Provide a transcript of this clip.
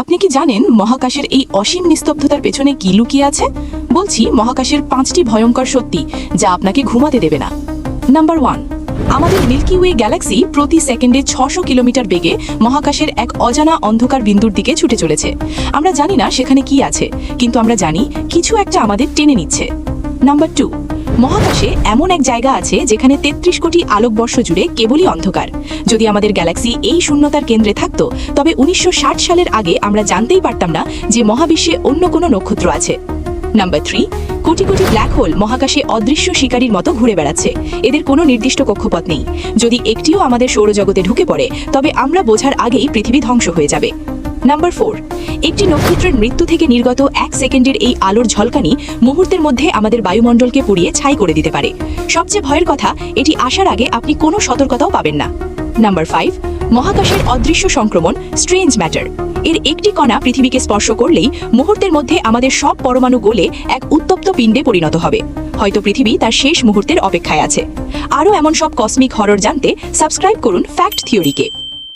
আপনি কি জানেন মহাকাশের এই অসীম নিস্তব্ধতার পেছনে কি লুকিয়ে আছে? বলছি মহাকাশের 5টি ভয়ঙ্কর সত্যি যা আপনাকে ঘুমাতে দেবে না। নাম্বার 1, আমাদের মিল্কি ওয়ে গ্যালাক্সি প্রতি সেকেন্ডে 600 কিলোমিটার বেগে মহাকাশের এক অজানা অন্ধকার বিন্দুর দিকে ছুটে চলেছে। আমরা জানি না সেখানে কি আছে, কিন্তু আমরা জানি কিছু একটা আমাদের টেনে নিচ্ছে। নাম্বার 2, মহাকাশে এমন এক জায়গা আছে যেখানে 33 কোটি আলোকবর্ষ জুড়ে কেবলই অন্ধকার। যদি আমাদের গ্যালাক্সি এই শূন্যতার কেন্দ্রে থাকতো, তবে 1960 সালের আগে আমরা জানতেই পারতাম না যে মহাবিশ্বে অন্য কোনো নক্ষত্র আছে। Number 3, crore crore black hole মহাকাশে অদৃশ্য শিকারীর মতো ঘুরে বেড়াচ্ছে। এদের কোনো নির্দিষ্ট কক্ষপথ নেই। যদি একটিও আমাদের সৌরজগতে ঢুকে পড়ে, তবে আমরা বোঝার আগেই পৃথিবী ধ্বংস হয়ে যাবে। নাম্বার 4, একটি নক্ষত্রের মৃত্যু থেকে নির্গত 1 সেকেন্ডের এই আলোর ঝলকানি মুহূর্তের মধ্যে আমাদের বায়ুমণ্ডলকে পুড়িয়ে ছাই করে দিতে পারে। সবচেয়ে ভয়ের কথা, এটি আসার আগে আপনি কোনো সতর্কতাও পাবেন না। নাম্বার 5, মহাকাশের অদৃশ্য সংক্রমণ স্ট্রেঞ্জ ম্যাটার। এর একটি কণা পৃথিবীকে স্পর্শ করলেই মুহূর্তের মধ্যে আমাদের সব পরমাণু গলে এক উত্তপ্ত পিণ্ডে পরিণত হবে। হয়তো পৃথিবী তার শেষ মুহূর্তের অপেক্ষায় আছে। আরও এমন সব কসমিক হরর জানতে সাবস্ক্রাইব করুন ফ্যাক্ট থিওরিকে।